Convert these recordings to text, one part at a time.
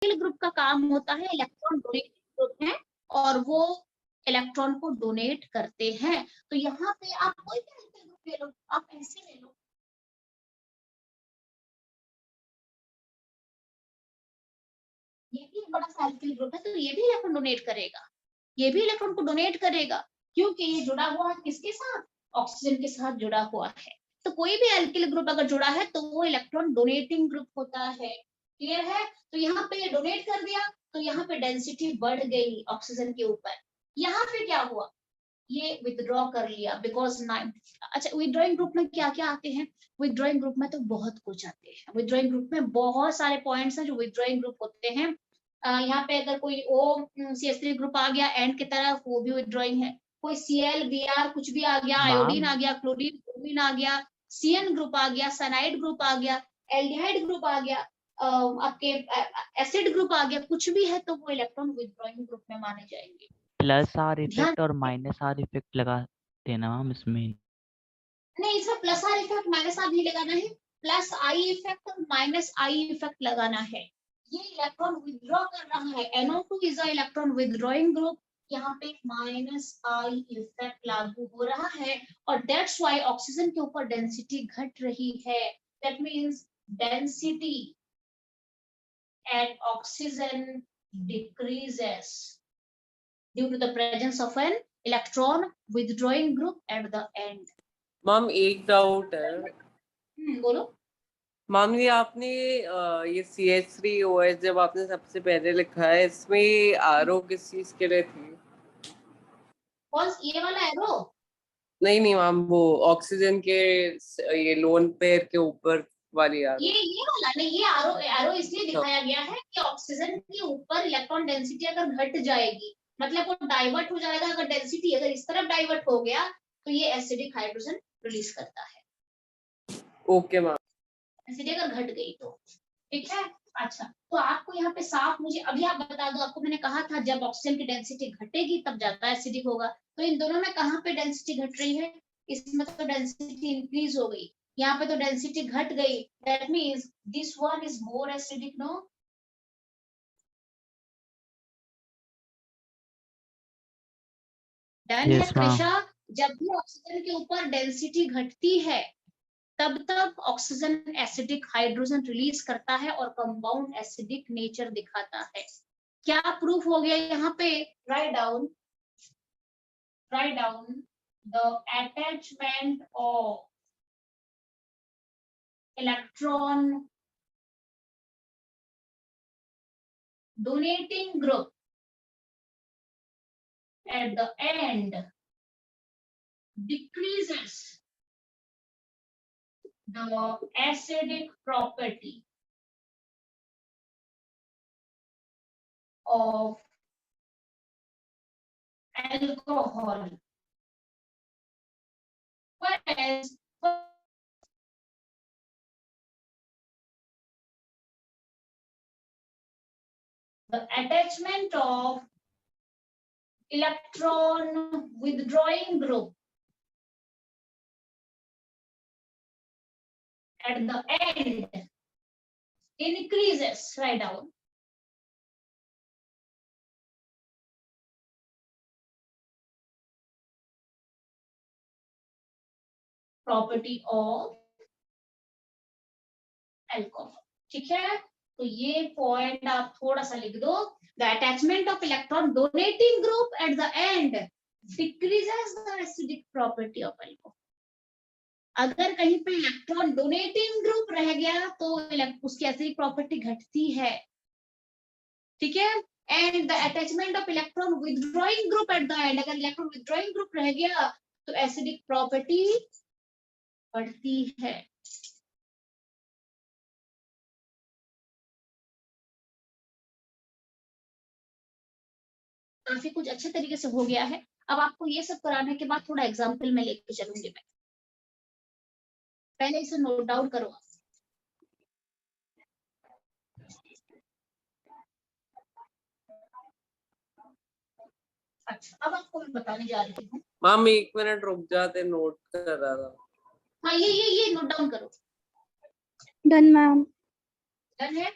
Group का काम होता है, इलेक्ट्रॉन डोनेटिंग ग्रुप है और वो इलेक्ट्रॉन को डोनेट करते हैं। तो यहाँ पे आप कोई भी एल्किल ग्रुप ले लो, आप ऐसे ले लो, ये भी एक बड़ा सा एल्किल ग्रुप है, तो ये भी इलेक्ट्रॉन डोनेट करेगा, ये भी इलेक्ट्रॉन को डोनेट करेगा, क्योंकि ये जुड़ा हुआ है किसके साथ, ऑक्सीजन के साथ जुड़ा हुआ है। तो कोई भी एल्किल ग्रुप अगर जुड़ा है तो वो इलेक्ट्रॉन डोनेटिंग ग्रुप होता है। क्लियर है? तो यहाँ पे ये डोनेट कर दिया, तो यहाँ पे डेंसिटी बढ़ गई ऑक्सीजन के ऊपर। यहाँ पे क्या हुआ, ये विथड्रॉ कर लिया, बिकॉज 9। अच्छा, विथड्रॉइंग ग्रुप में क्या क्या आते हैं? विथड्रॉइंग ग्रुप में तो बहुत कुछ आते हैं। विथड्रॉइंग ग्रुप में बहुत सारे पॉइंट्स हैं जो विथड्रॉइंग ग्रुप होते हैं। यहाँ पे अगर कोई OCH3 ग्रुप आ गया एंड की तरफ, वो भी विथड्रॉइंग है। कोई Cl Br कुछ भी आ गया, आयोडीन आ गया, क्लोरीन ब्रोमीन आ गया, CN ग्रुप आ गया, साइनाइड ग्रुप आ गया, एल्डिहाइड ग्रुप आ गया, आपके एसिड ग्रुप आ गया, कुछ भी है तो वो इलेक्ट्रॉन विथड्रॉइंग ग्रुप में माने जाएंगे। प्लस आर ध्यान इफेक्ट और माइनस आर इफेक्ट लगा देना मैम इसमें। नहीं, इसमें plus R effect minus R नहीं लगाना है, प्लस आई इफेक्ट और माइनस आई इफेक्ट लगाना है। ये इलेक्ट्रॉन विथड्रॉ कर रहा है, NO2 is a electron withdrawing group, यहाँ पे माइनस आई इफेक्ट लागू हो रहा है, और दैट्स व्हाई ऑक्सीजन के ऊपर डेंसिटी घट रही है। That means density at oxygen decreases due to the presence of an electron withdrawing group at the end. Ma'am एक डाउट है। बोलो। मैम ये आपने ये CH3OH जब आपने सबसे पहले लिखा है, इसमें आरओ किस चीज के लिए थी? कौन ये वाला एरो? नहीं नहीं मैम, वो ऑक्सीजन के ये लोन पेयर के ऊपर वाली आरओ। ये वाला नहीं, ये एरो इसलिए दिखाया गया है कि ऑक्सीजन के ऊपर इलेक्ट्रॉन डेंसिटी अगर घट जाएगी, मतलब वो डाइवर्ट हो जाएगा, अगर डेंसिटी अगर इस तरफ डाइवर्ट हो गया तो ये एसिडिक हाइड्रोजन रिलीज करता है। Okay ma'am. डेंसिटी अगर घट गई तो ठीक है। अच्छा, तो आपको यहाँ पे साफ मुझे अभी आप बता दो, आपको मैंने कहा था जब ऑक्सीजन की डेंसिटी घटेगी तब ज्यादा एसिडिक होगा, तो इन दोनों में कहाँ पे डेंसिटी घट रही है? इसमें तो डेंसिटी इंक्रीज हो गई, यहाँ पे तो डेंसिटी घट गई, that means this one is more acidic, no? Done है Yes, ma'am. कृषा? जब भी ऑक्सीजन के ऊपर डेंसिटी घटती है तब तक ऑक्सीजन एसिडिक हाइड्रोजन रिलीज करता है और कंपाउंड एसिडिक नेचर दिखाता है। क्या प्रूफ हो गया यहाँ पे? Write down the attachment of electron donating group at the end decreases the acidic property of alcohol, whereas the attachment of electron withdrawing group at the end increases, write down, property of alcohol। ठीक है, तो ये point आप थोड़ा सा लिख दो। The attachment of electron donating group at the end decreases the acidic property of alcohol. अगर कहीं पे इलेक्ट्रॉन डोनेटिंग ग्रुप रह गया तो उसकी एसिडिक प्रॉपर्टी घटती है, ठीक है। And the attachment of electron withdrawing group at the end, अगर इलेक्ट्रॉन विथड्रॉइंग ग्रुप रह गया तो एसिडिक प्रॉपर्टी बढ़ती है। काफी कुछ अच्छे तरीके से हो गया है। अब आपको ये सब कराने के बाद थोड़ा एग्जाम्पल में लेके चलूंगी मैं, पहले इसे नोट डाउन करो। अच्छा, अब आपको मैं बताने जा रही हूँ। मैम एक मिनट रुक जाते, नोट कर रहा था। हाँ, ये नोट डाउन करो। Done ma'am. डन है?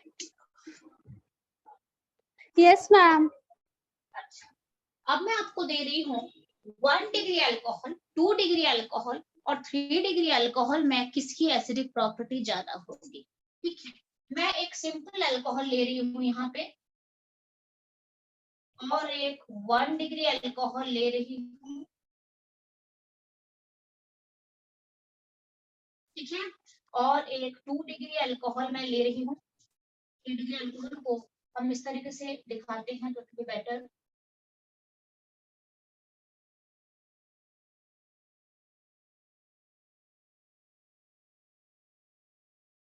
Yes ma'am. अच्छा, अब मैं आपको दे रही हूँ 1 डिग्री अल्कोहल, 2 डिग्री अल्कोहल और 3 डिग्री अल्कोहल में किसकी एसिडिक प्रॉपर्टी ज्यादा होगी। ठीक है, मैं एक सिंपल अल्कोहल ले रही हूँ यहाँ पे और एक 1 डिग्री अल्कोहल ले रही हूँ। ठीक है, और एक 2 डिग्री अल्कोहल मैं ले रही हूँ। 3 डिग्री अल्कोहल को हम इस तरीके से दिखाते हैं तो भी बेटर।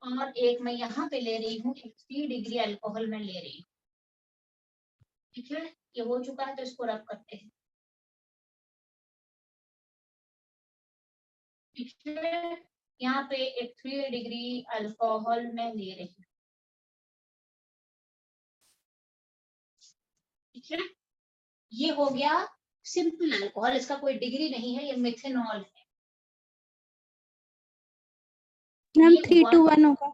और एक मैं यहाँ पे ले रही हूँ, एक 3 डिग्री अल्कोहल मैं ले रही हूँ। ठीक है, ये हो चुका है तो इसको रब करते हैं। ठीक है, यहाँ पे एक 3 डिग्री अल्कोहल मैं ले रही हूँ। ठीक है, ये हो गया सिंपल अल्कोहल, इसका कोई डिग्री नहीं है, ये मिथेनॉल है। मैम ये 3 to 1 होगा।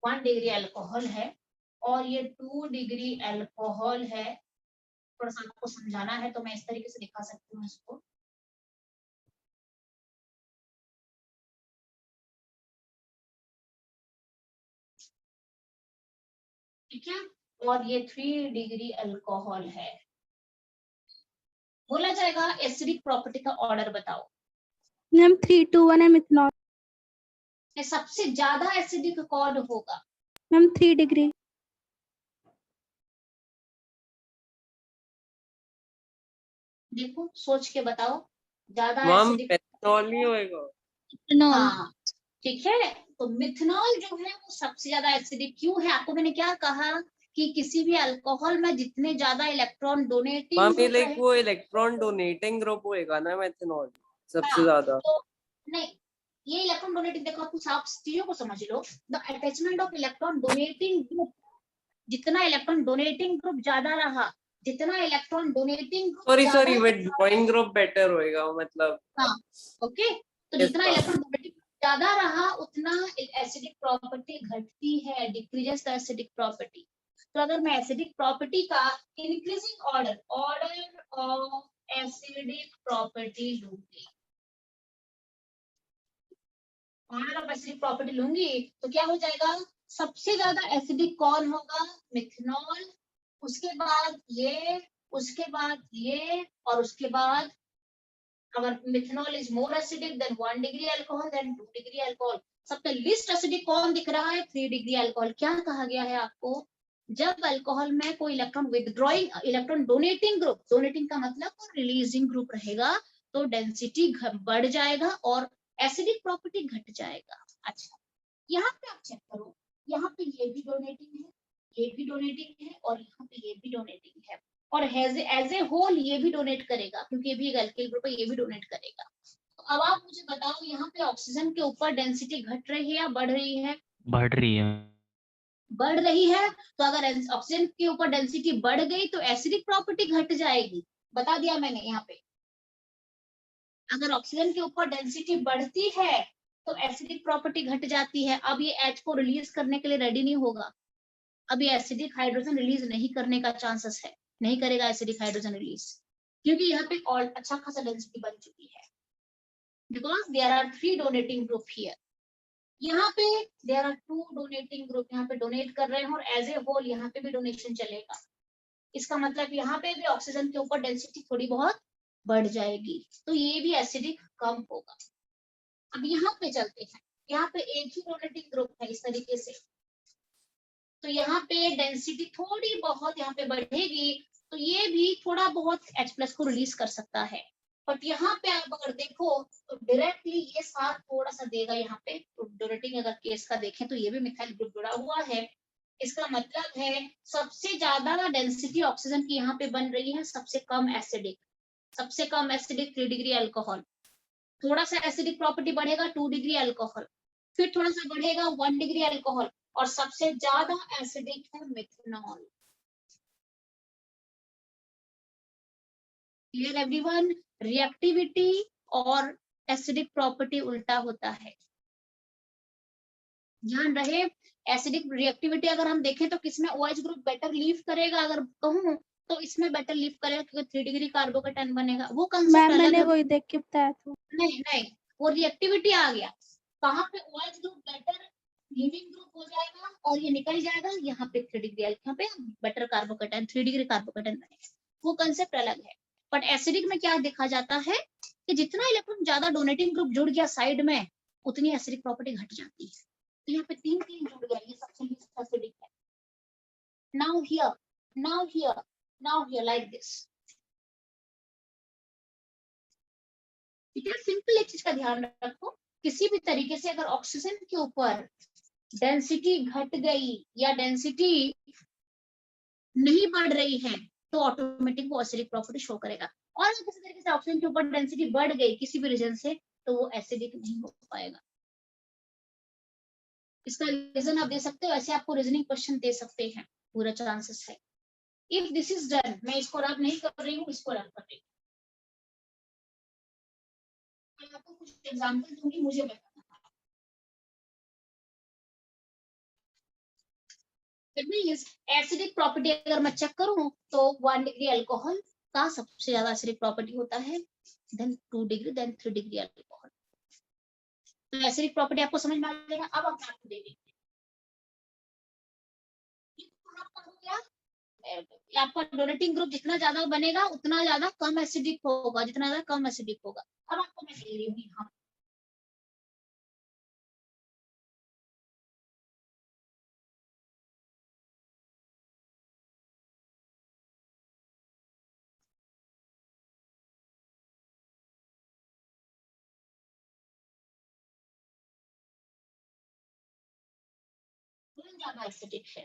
1 डिग्री अल्कोहल है और ये 2 डिग्री अल्कोहल है। थोड़ा सा आपको समझाना है तो मैं इस तरीके से दिखा सकती हूँ इसको। ठीक है, और ये 3 डिग्री अल्कोहल है। बोला जाएगा एसिडिक प्रॉपर्टी का ऑर्डर बताओ। मैम 3 to 1 है मिथनॉल। ये सबसे ज्यादा एसिडिक कौन होगा? Ma'am 3 degree. देखो सोच के बताओ, ज्यादा मैम एसिडिक। मेथनॉल ही होएगा। मिथनॉल। हाँ ठीक है, तो मिथनॉल जो है वो सबसे ज्यादा एसिडिक क्यों है? आपको मैंने क्या कहा कि किसी भी अल्कोहल में जितने ज्यादा इलेक्ट्रॉन डोनेटिंग मैम ये ग्रुप लाइक रहे। वो इलेक्ट्रॉन डोनेटिंग ग्रुप होएगा ना मेथनॉल सबसे हाँ, ज्यादा। तो नहीं, ये इलेक्ट्रॉन डोनेटिंग, देखो आप कुछ आप चीजों को समझ लो। The attachment of electron donating group, जितना इलेक्ट्रॉन डोनेटिंग ग्रुप ज्यादा रहा, जितना इलेक्ट्रॉन डोनेटिंग ग्रुप सॉरी ज्यादा सॉरी विथड्रॉइंग ग्रुप बेटर होएगा मतलब। हाँ ओके, तो इस जितना बात इलेक्ट्रॉन डोनेटिंग ज्यादा रहा उतना एसिडिक प्रॉपर्टी घटती है, डिक्रीजेस द एसिडिक प्रॉपर्टी। तो अगर मैं एसिडिक प्रॉपर्टी का increasing order of acidic property लूंगी, ऑर्डर ऑफ एसिडिक प्रॉपर्टी लूंगी तो क्या हो जाएगा? सबसे ज्यादा एसिडिक कौन होगा? मिथनॉल, उसके बाद ये, उसके बाद ये, और उसके बाद अगर methanol is more acidic then 1 degree alcohol then 2 degree alcohol. सबसे लिस्ट एसिडिक कौन दिख रहा है? 3 डिग्री अल्कोहल। क्या कहा गया है आपको? जब अल्कोहल में कोई electron withdrawing, electron donating group, donating का मतलब रिलीजिंग ग्रुप रहेगा, तो डेंसिटी बढ़ जाएगा और एसिडिक प्रॉपर्टी घट जाएगा। अच्छा, यहाँ पे आप चेक करो, यहाँ पे ये भी डोनेटिंग है, ये भी डोनेटिंग है और यहाँ पे ये भी डोनेटिंग है, और एज ए होल ये भी डोनेट करेगा क्योंकि ये भी एक अल्किल ग्रुप है, ये भी डोनेट करेगा। तो अब आप मुझे बताओ, यहाँ पे ऑक्सीजन के ऊपर डेंसिटी घट रही है या बढ़ रही है? बढ़ रही है। बढ़ रही है। तो अगर ऑक्सीजन के ऊपर डेंसिटी बढ़ गई तो एसिडिक प्रॉपर्टी घट जाएगी। बता दिया मैंने यहाँ पे, अगर ऑक्सीजन के ऊपर डेंसिटी बढ़ती है तो एसिडिक प्रॉपर्टी घट जाती है। अब ये H को रिलीज करने के लिए रेडी नहीं होगा, अब ये एसिडिक हाइड्रोजन रिलीज नहीं करने का चांसेस है, नहीं करेगा एसिडिक हाइड्रोजन रिलीज, क्योंकि यहाँ पे और अच्छा खासा डेंसिटी बन चुकी है। Because there are 3 donating group here, यहाँ पे देयर आर 2 डोनेटिंग ग्रुप, यहाँ पे डोनेट कर रहे हैं और एज ए होल यहाँ पे भी डोनेशन चलेगा। इसका मतलब यहाँ पे भी ऑक्सीजन के ऊपर डेंसिटी थोड़ी बहुत बढ़ जाएगी, तो ये भी एसिडिक कम होगा। अब यहाँ पे चलते हैं, यहाँ पे एक ही डोनेटिंग ग्रुप है इस तरीके से, तो यहाँ पे डेंसिटी थोड़ी बहुत यहाँ पे बढ़ेगी, तो ये भी थोड़ा बहुत H+ को रिलीज कर सकता है। बट यहाँ पे आप अगर देखो तो डायरेक्टली ये साथ थोड़ा सा देगा यहाँ पे। तो डोनेटिंग अगर केस का देखें तो ये भी मिथाइल ग्रुप जुड़ा हुआ है। इसका मतलब है सबसे ज्यादा डेंसिटी ऑक्सीजन की यहाँ पे बन रही है, सबसे कम एसिडिक, सबसे कम एसिडिक 3 डिग्री अल्कोहल। थोड़ा सा एसिडिक प्रॉपर्टी बढ़ेगा 2 डिग्री अल्कोहल, फिर थोड़ा सा बढ़ेगा 1 डिग्री अल्कोहल, और सबसे ज्यादा एसिडिक है मिथनॉल। Clear everyone? रिएक्टिविटी और एसिडिक प्रॉपर्टी उल्टा होता है। ध्यान रहे एसिडिक रिएक्टिविटी अगर हम देखें तो किसमें OH ग्रुप बेटर लीव करेगा, अगर कहूँ तो इसमें बेटर लीव करेगा क्योंकि 3 डिग्री कार्बोकेटाइन बनेगा। वो कंसेप्ट मैम अलग मैंने है। वही देख के बताया था। नहीं, वो रिएक्टिविटी आ गया। कहाँ पे OH group better leaving group हो जाएगा और ये निकल जाएगा, यहाँ पे 3 डिग्री, यहाँ पे बेटर कार्बोकेटाइन 3 डिग्री कार्बोकेटाइन बनेगा। वो कंसेप्ट अलग है। बट एसिडिक में क्या देखा जाता है कि जितना इलेक्ट्रॉन ज्यादा डोनेटिंग ग्रुप जुड़ गया साइड में, उतनी एसिडिक प्रॉपर्टी घट जाती है। तो यहाँ पे 3 जुड़ गया, ये सबसे लीस्ट एसिडिक है। Now here, now here, now here like this. ठीक है, सिंपल एक चीज का ध्यान रखो, किसी भी तरीके से अगर ऑक्सीजन के ऊपर डेंसिटी घट गई या डेंसिटी नहीं बढ़ रही है तो ऑटोमेटिक वो एसिडिक प्रॉपर्टी शो करेगा। और अगर किसी तरीके से ऑक्सीजन के ऊपर डेंसिटी बढ़ गई किसी भी रीजन से तो वो एसिडिक नहीं हो पाएगा। इसका रीजन आप दे सकते हो, ऐसे आपको रीजनिंग क्वेश्चन दे सकते हैं, पूरा चांसेस है। इफ दिस इज डन, मैं इसको रब नहीं कर रही हूँ, इसको रब कर रही हूँ। मैं आपको कुछ एग्जांपल दूंगी, मुझे बताना। एसिडिक प्रॉपर्टी अगर मैं चेक करूं तो 1 डिग्री अल्कोहल का सबसे ज्यादा एसिडिक प्रॉपर्टी होता है, then 2 degree, then 3 degree alcohol. तो एसिडिक प्रॉपर्टी आपको समझ में आ जाएगा। अब हम आपको दे देंगे आपका डोनेटिंग ग्रुप जितना ज्यादा बनेगा उतना ज्यादा कम एसिडिक होगा, जितना ज्यादा कम एसिडिक होगा। अब आपको मैं दे रही हूँ यहाँ ज्यादा एसिडिक है।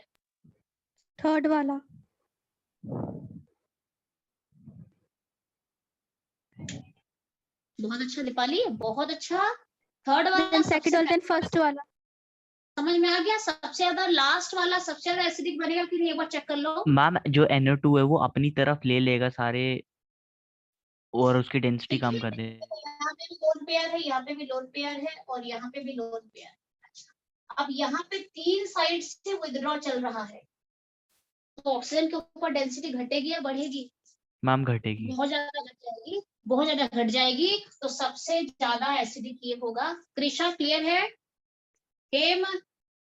थर्ड वाला। बहुत अच्छा दीपाली, बहुत अच्छा। थर्ड वाला देन सबसे सेकंड वाला, देन पहला फर्स्ट वाला। समझ में आ गया। सबसे ज्यादा लास्ट वाला सबसे ज्यादा एसिडिक बनेगा कि नहीं, एक बार चेक कर लो। मैम जो NO2 है वो अपनी तरफ ले लेगा सारे और उसकी डेंसिटी कम देखिए, कर दे। यहाँ पे भी लोन पेयर है, यहाँ पे भी लोन पेयर है और यहाँ पे भी लोन पेयर है। अच्छा, अब यहाँ पे 3 साइड से विथड्रॉ चल रहा है तो ऑक्सीजन के ऊपर डेंसिटी घटेगी या बढ़ेगी? मैम घटेगी। बहुत ज्यादा घट जाएगी, बहुत ज्यादा घट जाएगी। तो सबसे ज्यादा एसिडिक ये होगा। कृषा क्लियर है? Hem,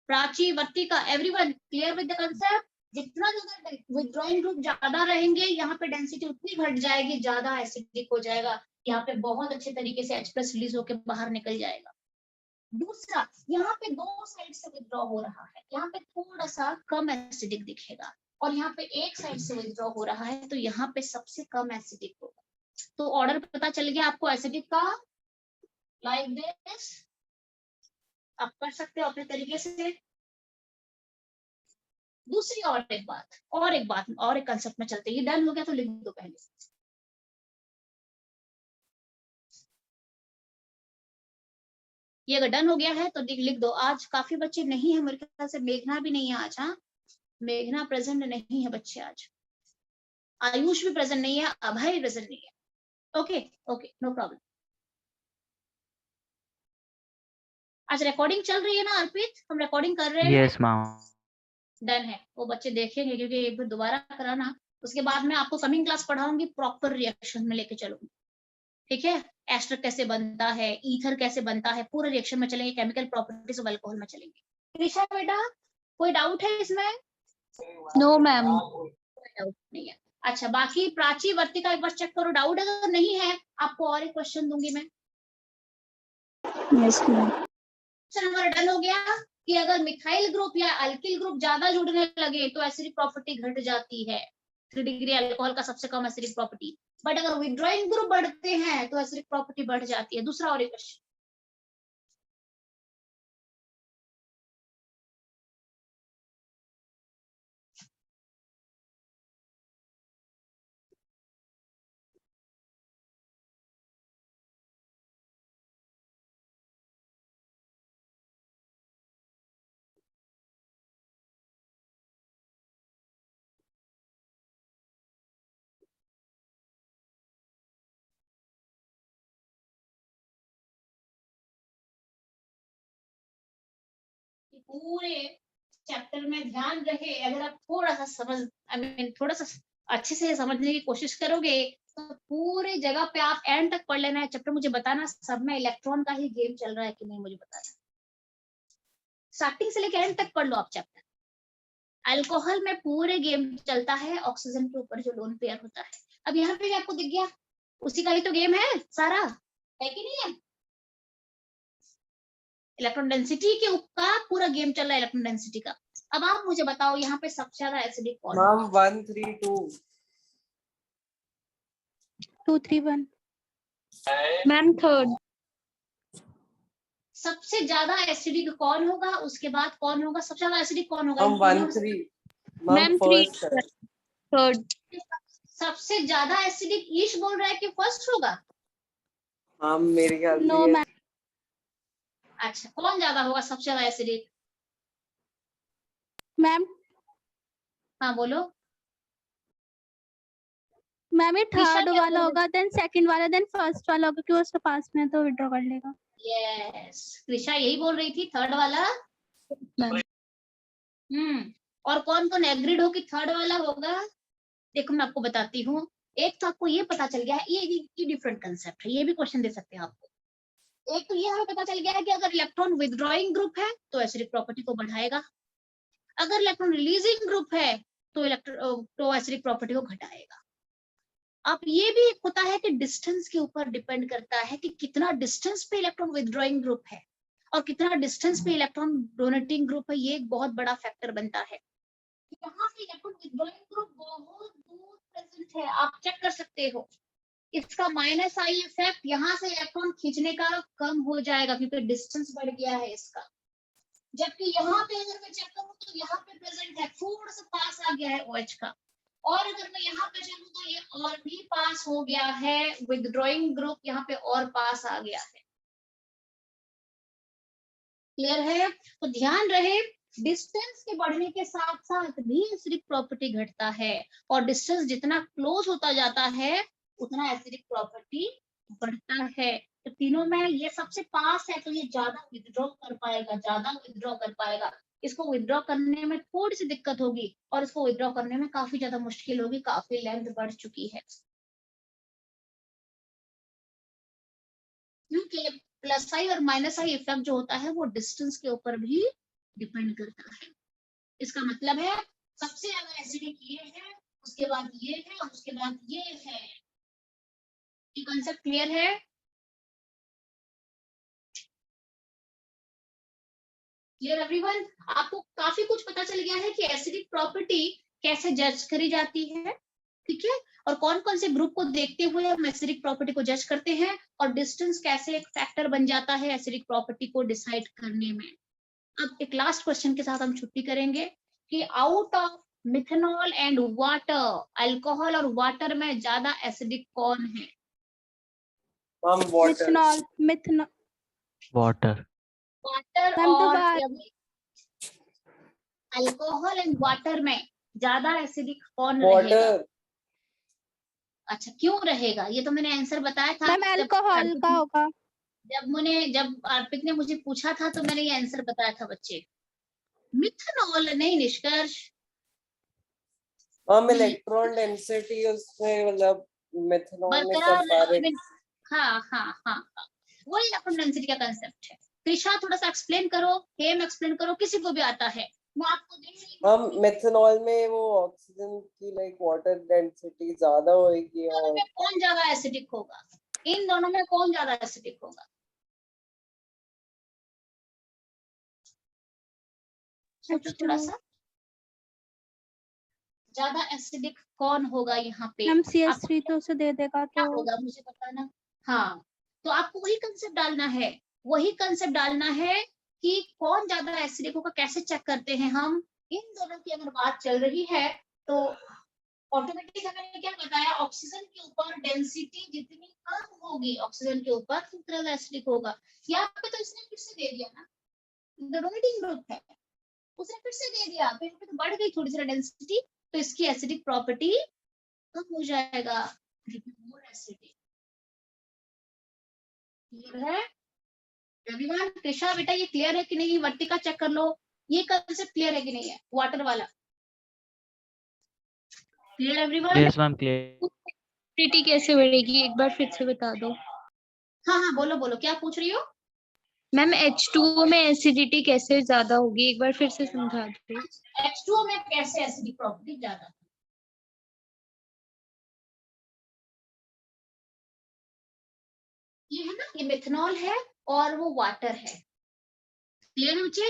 Prachi, Vartika, everyone clear with the concept? जितना ज्यादा विथड्रॉइंग ग्रुप ज्यादा रहेंगे यहाँ पे डेंसिटी उतनी घट जाएगी, ज्यादा एसिडिक हो जाएगा। यहाँ पे बहुत अच्छे तरीके से H+ रिलीज होकर बाहर निकल जाएगा। दूसरा, यहाँ पे 2 साइड से विथड्रॉ हो रहा है, यहाँ पे थोड़ा सा कम एसिडिक दिखेगा और यहाँ पे एक साइड से विथड्रॉ हो रहा है तो यहाँ पे सबसे कम एसिडिक होगा। तो ऑर्डर पता चल गया आपको एसिडिक का, लाइक दिस। आप कर सकते हो अपने तरीके से। दूसरी और एक बात, और एक कंसेप्ट में चलते हैं। ये डन हो गया तो लिख दो पहले। ये अगर डन हो गया है तो लिख दो। आज काफी बच्चे नहीं है मेरे ख्याल से, मेघना भी नहीं है आज। हाँ, मेघना प्रेजेंट नहीं है बच्चे आज, आयुष भी प्रेजेंट नहीं है, अभय प्रेजेंट नहीं है। Okay okay, no problem. आज रिकॉर्डिंग चल रही है ना अर्पित, हम रिकॉर्डिंग कर रहे हैं। Yes ma'am. डन है, वो बच्चे देखेंगे क्योंकि एक बार दोबारा कराना। उसके बाद मैं आपको कमिंग क्लास पढ़ाऊंगी, प्रॉपर रिएक्शन में लेके चलूंगी। ठीक है, एस्टर कैसे बनता है, ईथर कैसे बनता है, पूरे रिएक्शन में चलेंगे, केमिकल प्रॉपर्टीज ऑफ अल्कोहल में चलेंगे। कृषा बेटा, कोई डाउट है इसमें? No ma'am. कोई डाउट नहीं है। अच्छा, बाकी प्राची, वर्तिका एक बार चेक करो, डाउट अगर नहीं है आपको और एक क्वेश्चन दूंगी मैं। Yes ma'am. Question number done हो गया कि अगर मिथाइल ग्रुप या अल्किल ग्रुप ज्यादा जुड़ने लगे तो एसिडिक प्रॉपर्टी घट जाती है। 3 डिग्री अल्कोहल का सबसे कम एसिडिक प्रॉपर्टी। बट अगर विथड्रॉइंग ग्रुप बढ़ते हैं तो एसिडिक प्रॉपर्टी बढ़ जाती है। दूसरा और एक क्वेश्चन। पूरे चैप्टर में ध्यान रहे, अगर आप थोड़ा सा समझ थोड़ा सा अच्छे से समझने की कोशिश करोगे तो पूरे जगह पे आप एंड तक पढ़ लेना है चैप्टर। मुझे बताना सब में इलेक्ट्रॉन का ही गेम चल रहा है कि नहीं, मुझे बताना। स्टार्टिंग से लेकर एंड तक पढ़ लो आप चैप्टर। अल्कोहल में पूरे गेम चलता है ऑक्सीजन के ऊपर जो लोन पेयर होता है। अब यहाँ पे भी आपको दिख गया, उसी का ही तो गेम है सारा, है कि नहीं है? इलेक्ट्रॉन डेंसिटी के ऊपर पूरा गेम चल रहा है, इलेक्ट्रॉन डेंसिटी का। अब आप मुझे बताओ यहाँ पे सबसे ज्यादा एसिडिक कौन है? मैम 132। 231 ma'am third. सबसे ज्यादा एसिडिक कौन होगा, उसके बाद कौन होगा, सबसे ज्यादा एसिडिक कौन होगा? मैम 13। मैम मैम 3 फर्स्ट है। थर्ड। सबसे ज्यादा एसिडिक ईश बोल रहा है कि फर्स्ट होगा? मैम मेरे ख्याल से नो ये मैम। अच्छा, कौन ज्यादा होगा सबसे ज्यादा एसिडिक? मैम हाँ बोलो। मैम ये ईशा थर्ड क्या वाला बोल होगा, देन सेकंड वाला, देन फर्स्ट वाला होगा, क्योंकि उसके पास में है तो विड्रॉ कर लेगा। यस, कृषा यही बोल रही थी, थर्ड वाला। मैम और कौन कौन एग्रीड हो कि थर्ड वाला होगा? देखो मैं आपको बताती हूँ। एक तो आपको ये पता चल गया है, ये डिफरेंट कंसेप्ट है, ये भी क्वेश्चन दे सकते हैं आपको। एक तो ये हमें पता चल गया है कि अगर इलेक्ट्रॉन विथड्रॉइंग ग्रुप है तो एसिडिक प्रॉपर्टी को बढ़ाएगा, अगर इलेक्ट्रॉन रिलीजिंग ग्रुप है तो एसिडिक प्रॉपर्टी को घटाएगा। अब ये भी एक होता है कि डिस्टेंस के ऊपर डिपेंड करता है कि कितना डिस्टेंस पे इलेक्ट्रॉन विथड्रॉइंग ग्रुप है और कितना डिस्टेंस पे इलेक्ट्रॉन डोनेटिंग ग्रुप है, ये एक बहुत बड़ा फैक्टर बनता है। यहाँ पे इलेक्ट्रॉन विथड्रॉइंग ग्रुप बहुत दूर प्रेजेंट है, आप चेक कर सकते हो। इसका माइनस आई इफेक्ट यहाँ से इलेक्ट्रॉन खींचने का कम हो जाएगा क्योंकि डिस्टेंस बढ़ गया है इसका। जबकि यहाँ पे अगर मैं चेक करूँ तो यहाँ पे प्रेजेंट है, थोड़ा सा पास आ गया है OH का, और अगर मैं यहाँ पे चलूँ तो ये और भी पास हो गया है, विथड्रॉइंग ग्रुप यहाँ पे और पास आ गया है। क्लियर है? तो ध्यान रहे, डिस्टेंस के बढ़ने के साथ साथ भी एसिडिक प्रॉपर्टी घटता है, और डिस्टेंस जितना क्लोज होता जाता है उतना एसिडिक प्रॉपर्टी बढ़ता है। तो तीनों में ये सबसे पास है तो ये ज्यादा विथड्रॉ कर पाएगा, ज्यादा विथड्रॉ कर पाएगा। इसको विथड्रॉ करने में थोड़ी सी दिक्कत होगी और इसको विथड्रॉ करने में काफी ज्यादा मुश्किल होगी, काफी लेंथ बढ़ चुकी है। क्योंकि प्लस आई और माइनस आई इफेक्ट जो होता है वो डिस्टेंस के ऊपर भी डिपेंड करता है। इसका मतलब है सबसे ज्यादा एसिडिक ये है, उसके बाद ये है और उसके बाद ये है। ये कॉन्सेप्ट क्लियर है? Clear everyone? आपको काफी कुछ पता चल गया है कि एसिडिक प्रॉपर्टी कैसे जज करी जाती है, ठीक है, और कौन कौन से ग्रुप को देखते हुए हम एसिडिक प्रॉपर्टी को जज करते हैं, और डिस्टेंस कैसे एक फैक्टर बन जाता है एसिडिक प्रॉपर्टी को डिसाइड करने में। अब एक लास्ट क्वेश्चन के साथ हम छुट्टी करेंगे कि out of methanol and water, alcohol और वाटर में ज्यादा एसिडिक कौन है? Ma'am water. Methanol. Methanol water. Water ma'am और दोबारा। अल्कोहल एंड वाटर में ज्यादा एसिडिक कौन रहेगा? वाटर। अच्छा, क्यों रहेगा? ये तो मैंने आंसर बताया था मैम अल्कोहल का होगा। जब अर्पित ने मुझे पूछा था तो मैंने ये आंसर बताया था बच्चे। मिथेनॉल नहीं निष्कर्ष। मैम इलेक्ट्रॉन डेंसिटी उसमें मतलब मिथेनॉल में बरकरार कंपैरेटिव। हाँ हाँ हाँ हाँ, वही इलेक्ट्रॉन डेंसिटी का कंसेप्ट है। कृषा थोड़ा सा एक्सप्लेन करो, हेम एक्सप्लेन करो, किसी को भी आता है। मैं आपको दे रही हूँ। हम मिथेनॉल में वो ऑक्सीजन की लाइक वाटर डेंसिटी ज्यादा होगी दोनों और में कौन ज्यादा एसिडिक होगा? इन दोनों में कौन ज्यादा एसिडिक होगा? सोचो थोड़ा सा, ज्यादा एसिडिक कौन होगा यहाँ पे? मैम आपको CS3 तो उसे दे देगा क्या तो। होगा मुझे बताना। हाँ, तो आपको वही कंसेप्ट डालना है, वही कंसेप्ट डालना है कि कौन ज्यादा एसिडिक होगा। कैसे चेक करते हैं हम? इन दोनों की अगर बात चल रही है तो ऑटोमेटिक मैंने क्या बताया, ऑक्सीजन के ऊपर डेंसिटी जितनी कम होगी ऑक्सीजन के ऊपर उतना ज्यादा एसिडिक होगा। यहाँ पे तो इसने फिर से दे दिया ना, डोनेटिंग ग्रुप है, उसने फिर से दे दिया, फिर तो बढ़ गई थोड़ी सी डेंसिटी, तो इसकी एसिडिक प्रॉपर्टी कम हो जाएगा, मोर एसिडिक। क्लियर है एवरीवन? कृषा बेटा ये क्लियर है कि नहीं? वर्तिका चेक कर लो, ये कंसेप्ट क्लियर है कि नहीं है, वाटर वाला? Clear everyone? Yes ma'am clear. Acidity कैसे बढ़ेगी, एक बार फिर से बता दो। हाँ हाँ बोलो बोलो, क्या पूछ रही हो? मैम H2O में एसिडिटी कैसे ज्यादा होगी, एक बार फिर से समझा दो। H2O में कैसे एसिडिक प्रॉपर्टी ज्यादा? ये है ना, ये मिथनॉल है और वो वाटर है। क्लियर है बच्चे?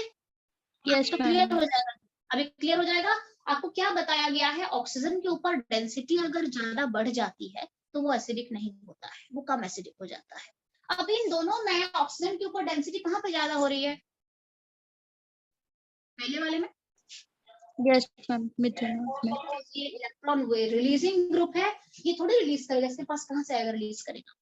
यस तो मैम। क्लियर हो जाएगा, अभी क्लियर हो जाएगा। आपको क्या बताया गया है, ऑक्सीजन के ऊपर डेंसिटी अगर ज्यादा बढ़ जाती है तो वो एसिडिक नहीं होता है, वो कम एसिडिक हो जाता है। अब इन दोनों में ऑक्सीजन के ऊपर डेंसिटी कहाँ पे ज्यादा हो रही है? पहले वाले में। यस मैम, मिथनॉल में। ये इलेक्ट्रॉन रिलीजिंग ग्रुप है, ये थोड़ी रिलीज करेगा, इसके पास कहाँ से आएगा रिलीज करेगा?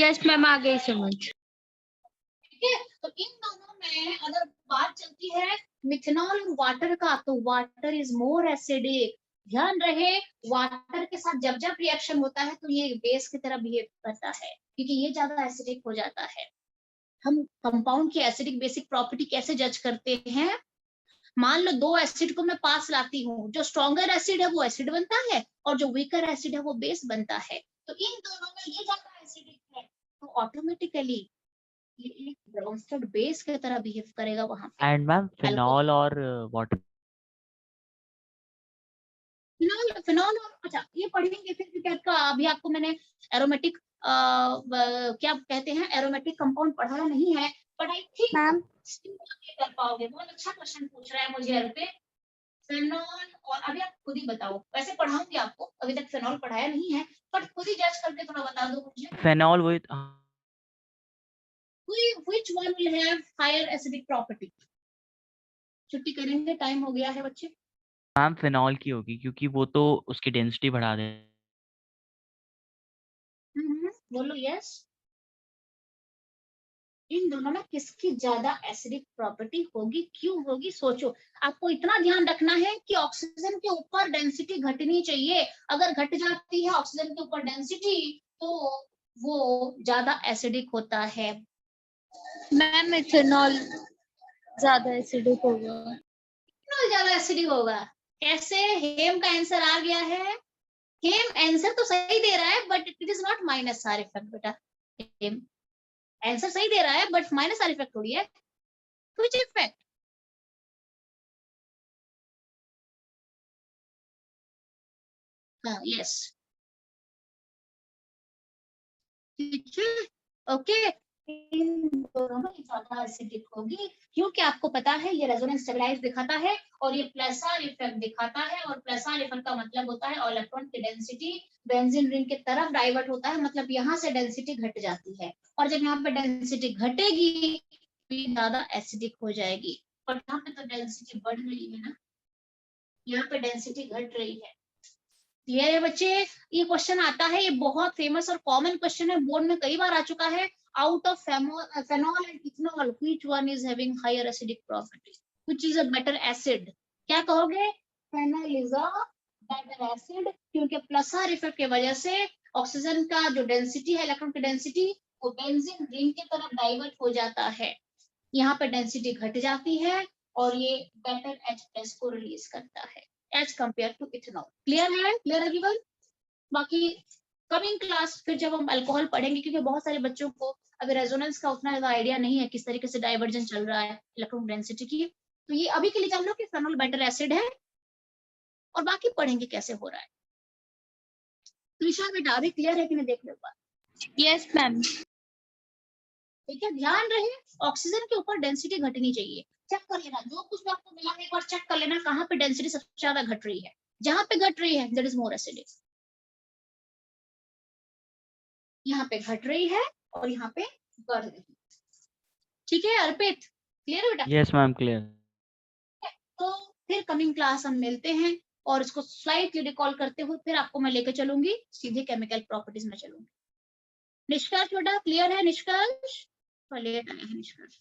यस मैम, आ गई समझ। ठीक है, तो इन दोनों में अगर बात चलती है मिथनॉल और वाटर का, तो वाटर इज मोर एसिडिक। ध्यान रहे, वाटर के साथ जब जब रिएक्शन होता है तो ये बेस की तरह बिहेव करता है, क्योंकि ये ज्यादा एसिडिक हो जाता है। हम कंपाउंड की एसिडिक बेसिक प्रॉपर्टी कैसे जज करते हैं? मान लो दो एसिड को मैं पास लाती हूँ, जो स्ट्रॉन्गर एसिड है वो एसिड बनता है और जो वीकर एसिड है वो बेस बनता है। तो इन दोनों में ये ज्यादा एसिडिक है, तो ऑटोमेटिकली ये एक ब्राउनस्टेड बेस की तरह बिहेव करेगा वहां पे। एंड मैम फिनॉल और वाटर। फिनॉल, फिनॉल और अच्छा ये पढ़ेंगे फिर भी का, अभी आपको मैंने एरोमेटिक क्या कहते हैं, एरोमेटिक कंपाउंड पढ़ाया नहीं है, पढ़ाई थी मैम कर पाओगे। बहुत अच्छा क्वेश्चन पूछ रहा है मुझे पे फिनॉल, और अभी आप खुद ही बताओ, वैसे पढ़ाऊंगी आपको, अभी तक फिनॉल पढ़ाया नहीं है, बट खुद ही जज करके थोड़ा बता दो मुझे, फिनॉल वही which one will have higher acidic property? छुट्टी करेंगे, टाइम हो गया है बच्चे। मैम फिनॉल की होगी क्योंकि वो तो उसकी डेंसिटी बढ़ा दे। बोलो यस। इन दोनों में किसकी ज्यादा एसिडिक प्रॉपर्टी होगी, क्यों होगी? सोचो, आपको इतना ध्यान रखना है कि ऑक्सीजन के ऊपर डेंसिटी घटनी चाहिए। अगर घट जाती है ऑक्सीजन के ऊपर डेंसिटी तो वो ज्यादा एसिडिक होता है। मैम मिथनॉल ज्यादा एसिडिक होगा। कितना ज्यादा एसिडिक होगा? कैसे? हेम का आंसर आ गया है। हेम आंसर तो सही दे रहा है but it is not minus R effect बेटा। हेम आंसर सही दे रहा है बट माइनस आर इफेक्ट थोड़ी है। Which effect? हाँ यस, ठीक है ओके। इन दोनों में ज्यादा एसिडिक होगी क्योंकि आपको पता है ये रेजोनेंस स्टेबलाइज दिखाता है और ये प्लस आर इफेक्ट दिखाता है, और प्लस आर इफेक्ट का मतलब होता है इलेक्ट्रॉन की डेंसिटी बेंजीन रिंग की तरफ डाइवर्ट होता है, मतलब यहाँ से डेंसिटी घट जाती है, और जब यहाँ पे डेंसिटी घटेगी तो ये ज्यादा एसिडिक हो जाएगी। और यहाँ पे तो डेंसिटी बढ़ रही है ना, यहाँ पे डेंसिटी घट रही है। ये बच्चे, ये क्वेश्चन आता है, ये बहुत फेमस और कॉमन क्वेश्चन है, बोर्ड में कई बार आ चुका है। Out of phenol and ethanol which one is having higher acidic property, which is a better acid? क्या कहोगे? Phenol is a better acid, क्योंकि प्लस आर इफेक्ट की वजह से ऑक्सीजन का जो डेंसिटी है, इलेक्ट्रॉन की डेंसिटी, वो बेंजीन रिंग की तरफ डाइवर्ट हो जाता है, यहाँ पे डेंसिटी घट जाती है और ये बेटर H+ को रिलीज करता है as compare to ethanol. Clear है? Clear everyone? बाकी कमिंग क्लास फिर जब हम अल्कोहल पढ़ेंगे, क्योंकि बहुत सारे बच्चों को अभी रेजोनेंस का उतना ज्यादा आइडिया नहीं है किस तरीके से डाइवर्जन चल रहा है इलेक्ट्रॉन डेंसिटी की, तो ये अभी के लिए जान लो कि फेनॉल बेटर एसिड है, और बाकी पढ़ेंगे कैसे हो रहा है। त्रिशा बेटा अभी क्लियर है कि नहीं, देख लो एक बार। Yes ma'am. ठीक है, ध्यान रहे ऑक्सीजन के ऊपर डेंसिटी घटनी चाहिए। चेक कर लेना, जो कुछ भी आपको मिला है एक बार चेक कर लेना कहाँ पे डेंसिटी सबसे ज्यादा घट रही है। जहां पे घट रही है दैट इज मोर एसिडिक, यहाँ पे घट रही है और यहाँ पे बढ़ रही है। ठीक है अर्पित, क्लियर है बेटा? Yes ma'am clear. तो फिर कमिंग क्लास हम मिलते हैं और इसको स्लाइटली रिकॉल करते हुए फिर आपको मैं लेकर चलूंगी सीधे केमिकल प्रॉपर्टीज में चलूंगी। निष्कर्ष बेटा क्लियर है? निष्कर्ष लेट आया है निष्कर्ष।